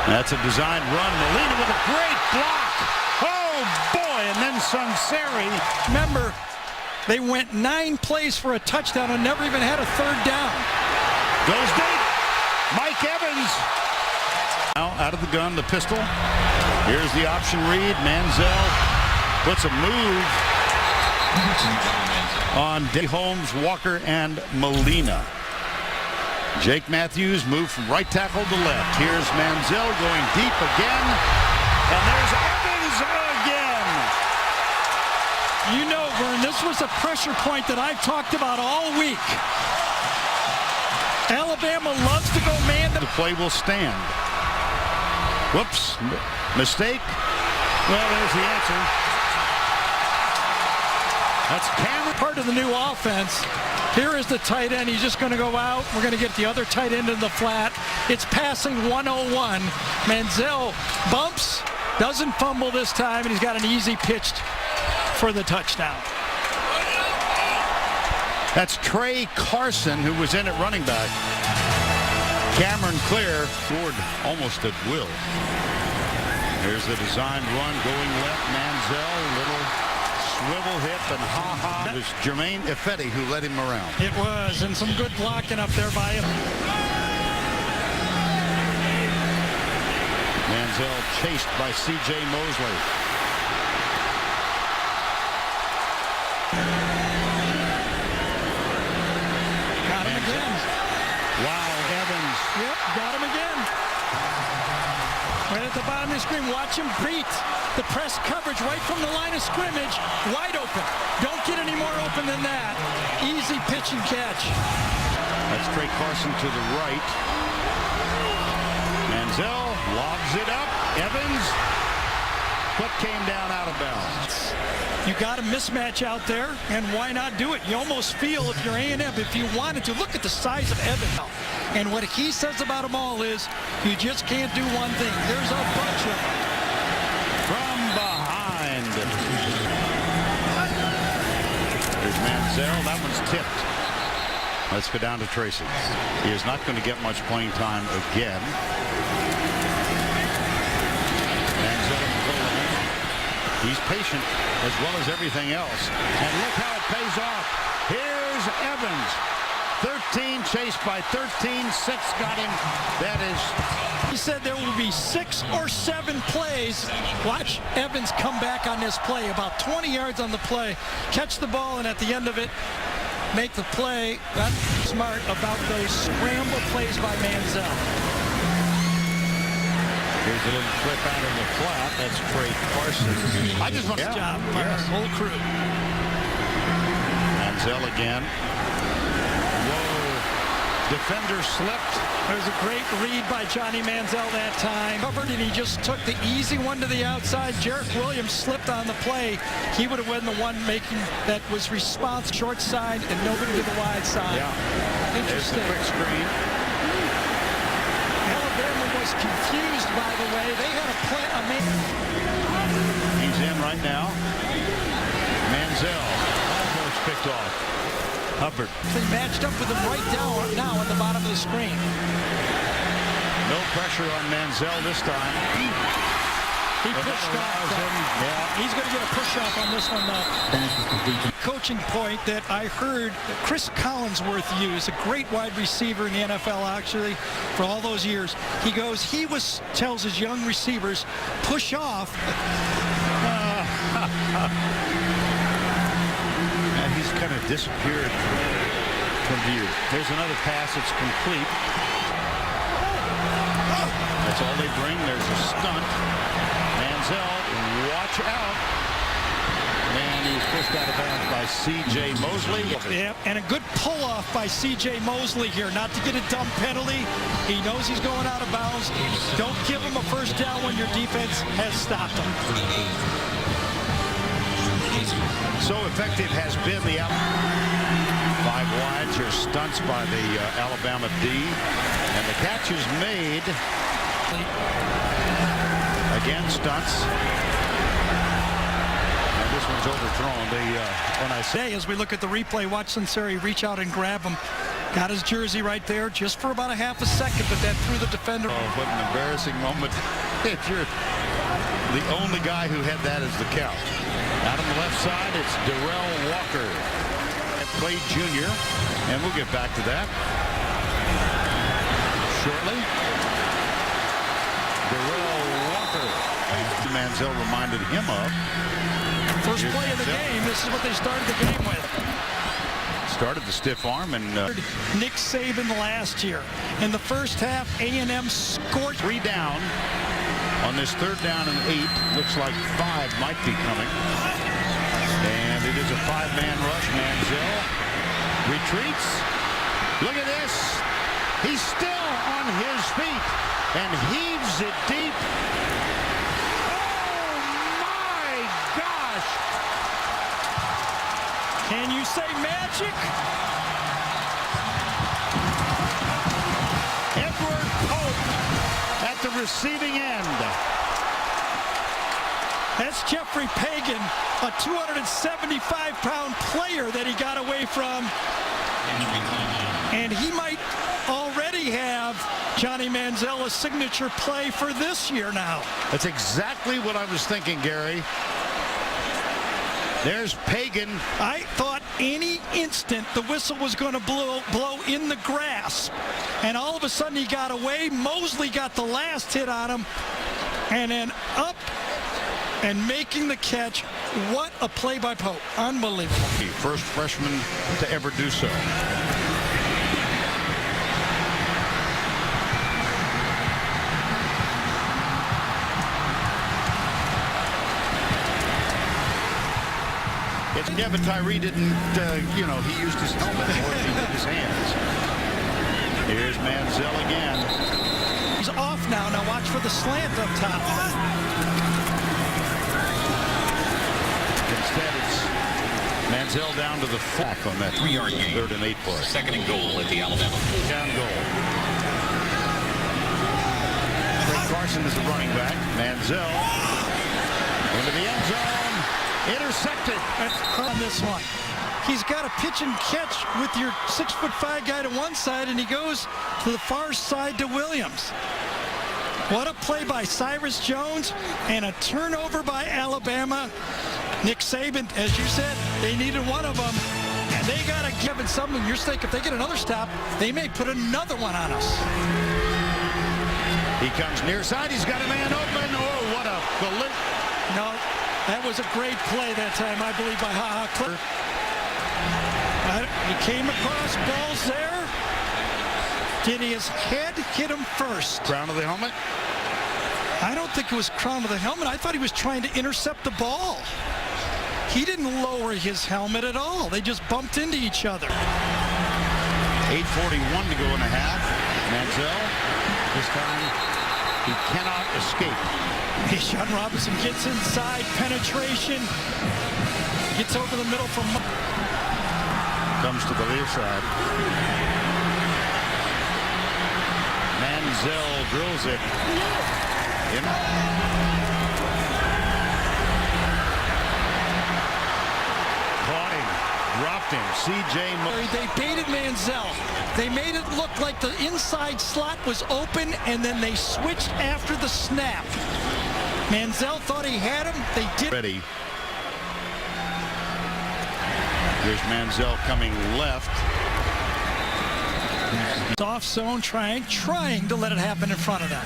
That's a designed run. Molina with a great block. Oh, boy, and then Sunseri. Remember, they went 9 plays for a touchdown and never even had a third down. Goes deep. Mike Evans. Now out of the gun, the pistol. Here's the option read. Manziel puts a move on Holmes, Walker, and Molina. Jake Matthews moved from right tackle to left. Here's Manziel going deep again. And there's Evans again. You know, Vern, this was a pressure point that I've talked about all week. Alabama loves to go man. The play will stand. Whoops. Mistake. Well, there's the answer. That's Cameron. Part of the new offense. Here is the tight end. He's just going to go out. We're going to get the other tight end in the flat. It's passing 101. Manziel bumps, doesn't fumble this time, and he's got an easy pitch for the touchdown. That's Trey Carson, who was in at running back. Cameron Clear scored almost at will. Here's the designed run going left. Manziel, little swivel hip and ha-ha. It was Jermaine Ifedi who led him around. It was, and some good blocking up there by him. Manziel chased by C.J. Mosley. Got him again. Wow, Evans. Yep, got him again. Right at the bottom of the screen, watch him beat the press coverage right from the line of scrimmage, wide open. Don't get any more open than that. Easy pitch and catch. That's Trey Carson to the right. Manziel lobs it up. Evans. Foot came down out of bounds. You got a mismatch out there, and why not do it? You almost feel if you're A&M, if you wanted to, look at the size of Evans. And what he says about them all is, you just can't do one thing. There's a bunch of them. From behind. There's Manziel. That one's tipped. Let's go down to Tracy. He is not going to get much playing time again. He's patient as well as everything else. And look how it pays off. Here's Evans. 13 chased by 13. 6 got him. That is. He said there will be 6 or 7 plays. Watch Evans come back on this play. About 20 yards on the play. Catch the ball, and at the end of it, make the play. That's smart about those scramble plays by Manziel. Here's a little flip out of the flat. That's Trey Carson. I just want to job by our whole crew. Manziel again. Whoa. Defender slipped. There's a great read by Johnny Manziel that time. Covered, and he just took the easy one to the outside. Jarek Williams slipped on the play. He would have been the one making that was response short side and nobody to the wide side. Yeah. Interesting. There's the quick screen. Alabama was confused, by the way. They had a play. He's in right now. Manziel. Almost picked off. Hubbard. They matched up with him right down now on the bottom of the screen. No pressure on Manziel this time. He pushed off. Yeah. He's going to get a push-off on this one, though. Coaching point that I heard Chris Collinsworth use, a great wide receiver in the NFL, actually, for all those years. He goes, tells his young receivers, push off. And he's kind of disappeared from view. There's another pass. It's complete. That's all they bring. There's a stunt. Manziel, watch out. And he's pushed out of bounds by C.J. Mosley. Yeah, and a good pull-off by C.J. Mosley here, not to get a dumb penalty. He knows he's going out of bounds. Don't give him a first down when your defense has stopped him. So effective has been the 5 wides. Here stunts by the Alabama D. And the catch is made. Again, stunts. And this one's overthrown. When I say, as we look at the replay, watch Sunseri reach out and grab him. Got his jersey right there just for about a half a second, but that threw the defender. Oh, what an embarrassing moment if you're the only guy who had that as the count. Out on the left side, it's Darrell Walker. Played junior, and we'll get back to that shortly. Darrell Walker. Manziel reminded him of. First play of the game, this is what they started the game with. Started the stiff arm and Nick Saban last year. In the first half, A&M scored. 3 down on this 3rd down and 8. Looks like 5 might be coming. And it is a 5-man rush. Manziel retreats. Look at this. He's still on his feet and heaves it deep. Oh my gosh. Can you say magic? Edward Pope at the receiving end. That's Jeffrey Pagan, a 275-pound player that he got away from. And he might already have Johnny Manziel a signature play for this year now. That's exactly what I was thinking, Gary. There's Pagan. I thought any instant the whistle was going to blow in the grass. And all of a sudden he got away. Mosley got the last hit on him. And then up and making the catch. What a play by Pope. Unbelievable. First freshman to ever do so. Yeah, but Tyree didn't, he used his helmet more than he did his hands. Here's Manziel again. He's off now. Now watch for the slant up top. Instead, it's Manziel down to the back on that 3-yard gain. 3rd and 8 play. 2nd and goal at the Alabama. Down goal. Craig Carson is the running back. Manziel into the end zone. Intercepted. On this one. He's got a pitch and catch with your 6'5" guy to one side, and he goes to the far side to Williams. What a play by Cyrus Jones and a turnover by Alabama. Nick Saban, as you said, they needed one of them, and they got to give it something. You're thinking if they get another stop, they may put another one on us. He comes near side. He's got a man open. Oh, what a No, that was a great play that time, I believe, by Ha-Ha Clipper. He came across balls there. Did his head hit him first? Crown of the helmet? I don't think it was crown of the helmet. I thought he was trying to intercept the ball. He didn't lower his helmet at all. They just bumped into each other. 8:41 to go in the half. Manziel, this time he cannot escape. Sean Robinson gets inside, penetration, gets over the middle from... Comes to the near side. Manziel drills it. Caught him, dropped him. C.J. They baited Manziel. They made it look like the inside slot was open, and then they switched after the snap. Manziel thought he had him. They did. Ready. Here's Manziel coming left. Off zone, trying to let it happen in front of them.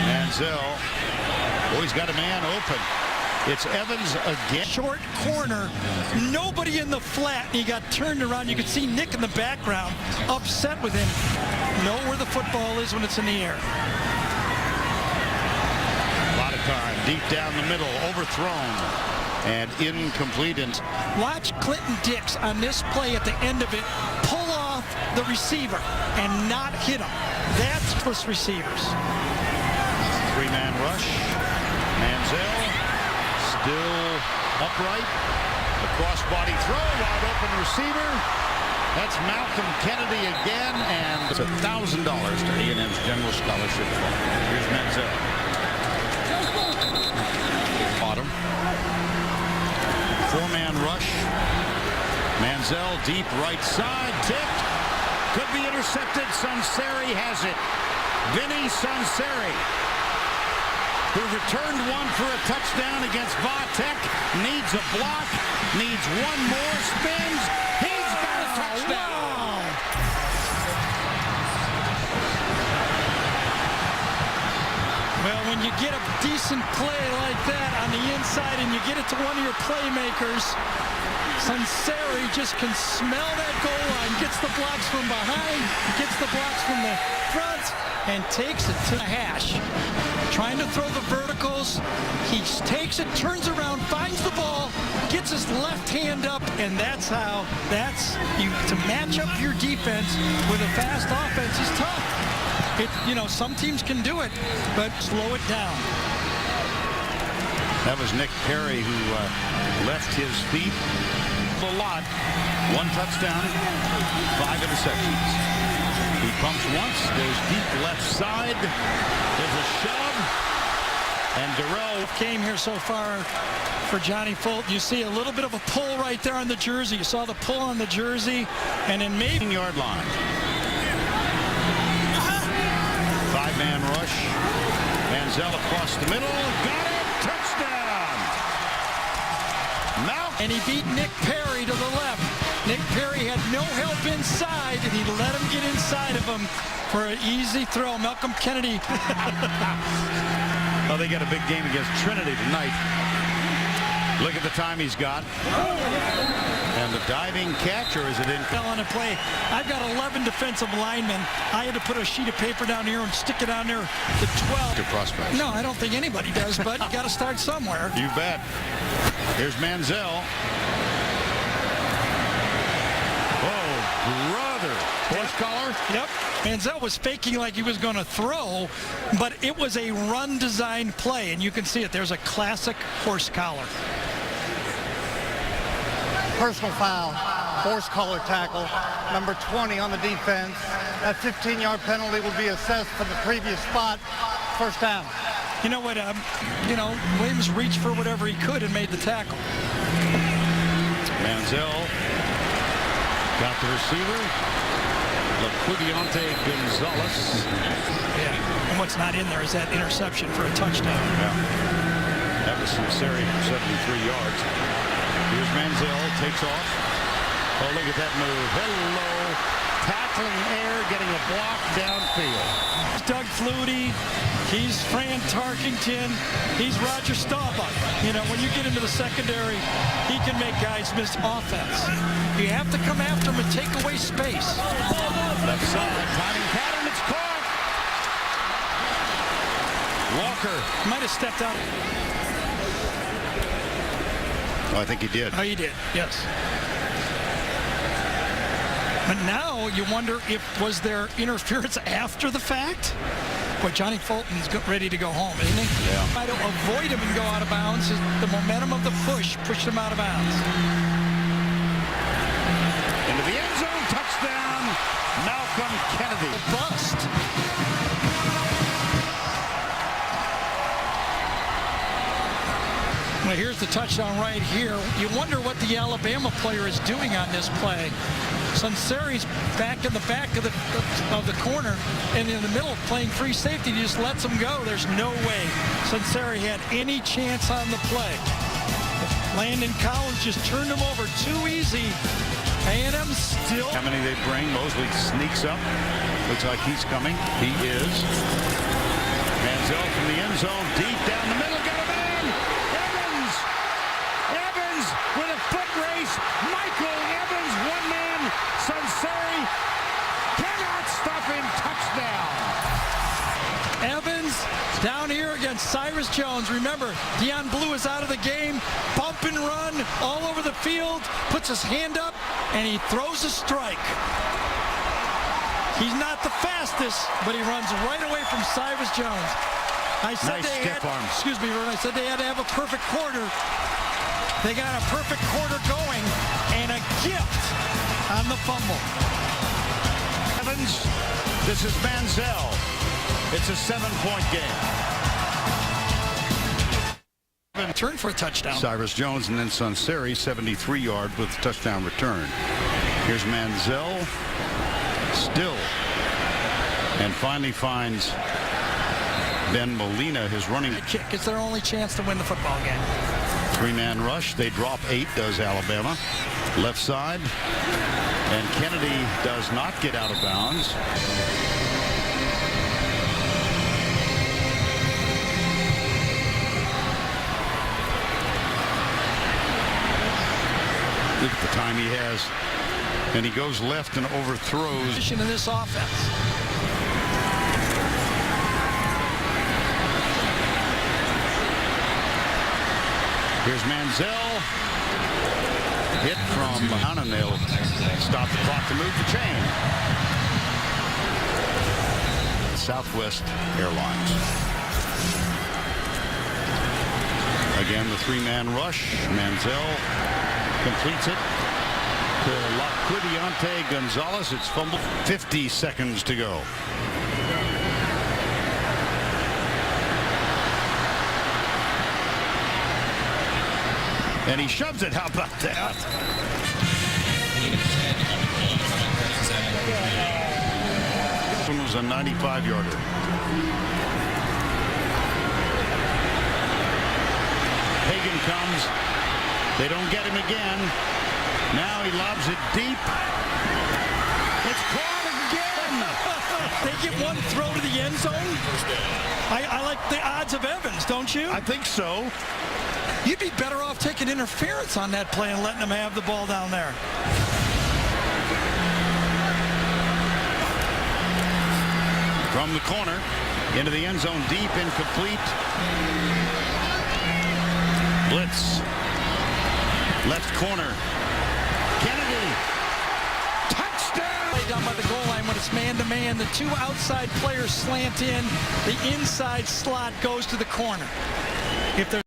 Manziel. Oh, he's got a man open. It's Evans again. Short corner, nobody in the flat, and he got turned around. You could see Nick in the background, upset with him. Know where the football is when it's in the air. A lot of time, deep down the middle, overthrown and incomplete. Watch Clinton Dix on this play at the end of it pull off the receiver and not hit him. That's plus receivers. 3-man rush. Manziel still upright. A cross-body throw, wide open receiver. That's Malcolm Kennedy again, and it's $1,000 to A&M's General Scholarship Fund. Here's Manziel. Bottom. 4-man rush. Manziel deep right side, tipped. Could be intercepted. Sunseri has it. Vinny Sunseri, who returned one for a touchdown against Vatek, needs a block, needs one more, spins. He's got a touchdown. Wow. Well, when you get a decent play like that on the inside and you get it to one of your playmakers, Sunseri just can smell that goal line, gets the blocks from behind, gets the blocks from the front, and takes it to the hash. Trying to throw the verticals, he takes it, turns around, finds the ball, gets his left hand up, and that's how, to match up your defense with a fast offense is tough. Some teams can do it, but slow it down. That was Nick Perry who left his feet a lot. One touchdown, 5 interceptions. He pumps once, goes deep left side. There's a shove, and Darrell came here so far for Johnny Fulton. You see a little bit of a pull right there on the jersey. You saw the pull on the jersey, and then maybe yard line. 5-man rush. Manziel across the middle. Got it. Touchdown. And he beat Nick Perry to the left. Nick Perry had no help inside, and he let him get inside of him for an easy throw. Malcolm Kennedy. Oh, they got a big game against Trinity tonight. Look at the time he's got. And the diving catch, or is it in? On a play. I've got 11 defensive linemen. I had to put a sheet of paper down here and stick it down there to 12. To prospects. No, I don't think anybody does, but you got to start somewhere. You bet. Here's Manziel. Oh, brother. Horse collar? Yep. Manziel was faking like he was going to throw, but it was a run designed play, and you can see it. There's a classic horse collar. Personal foul, horse collar tackle, number 20 on the defense. That 15-yard penalty will be assessed for the previous spot, first down. You know what, Williams reached for whatever he could and made the tackle. Manziel got the receiver. Laquidiante Gonzalez. Yeah, and what's not in there is that interception for a touchdown. Yeah. That was Sunseri, 73 yards. Here's Manziel, takes off. Oh, look at that move. Hello. Tackling air, getting a block downfield. Doug Flutie, he's Fran Tarkington, he's Roger Staubach. When you get into the secondary, he can make guys miss offense. You have to come after him and take away space. Left side, timing pattern, it's caught. Walker. Might have stepped out. Oh, I think he did. Oh, he did, yes. But now you wonder was there interference after the fact? Boy, Johnny Fulton's ready to go home, isn't he? Yeah. Try to avoid him and go out of bounds. The momentum of the push pushed him out of bounds. Into the end zone, touchdown, Malcolm Kennedy. Bust. Well, here's the touchdown right here. You wonder what the Alabama player is doing on this play. Sunseri's back in the back of the corner, and in the middle playing free safety. He just lets him go. There's no way Sunseri had any chance on the play. Landon Collins just turned him over too easy. A&M still. How many they bring? Mosley sneaks up. Looks like he's coming. He is. Manziel from the end zone, deep down the middle. Got a man. Evans with a foot race. Michael Evans, one man. Sunseri cannot stop him. Touchdown. Evans down here against Cyrus Jones. Remember, Deion Blue is out of the game. Bump and run all over the field. Puts his hand up, and he throws a strike. He's not the fastest, but he runs right away from Cyrus Jones. I said Nice stiff arm. excuse me, Ron, I said they had to have a perfect quarter. They got a perfect quarter going, and a gift on the fumble. Evans, this is Manziel. It's a 7-point game. Turn for a touchdown. Cyrus Jones and then Sunseri, 73-yard with touchdown return. Here's Manziel. And finally finds Ben Molina, his running kick. It's their only chance to win the football game. Three-man rush. They drop 8, does Alabama. Left side. And Kennedy does not get out of bounds. Look at the time he has. And he goes left and overthrows. In this offense. Here's Manziel. Hit from down, and they'll stop the clock to move the chain. Southwest Airlines. Again, the three-man rush. Manziel completes it to Laquidiante Gonzalez. It's fumbled. 50 seconds to go. And he shoves it. How about that? This one was a 95-yarder. Hagan comes. They don't get him again. Now he lobs it deep. It's caught again. They get one throw to the end zone. I like the odds of Evans, don't you? I think so. You'd be better off taking interference on that play and letting them have the ball down there. From the corner into the end zone, deep, incomplete. Blitz. Left corner. Kennedy. Touchdown! Play down by the goal line when it's man-to-man. The two outside players slant in. The inside slot goes to the corner. If there's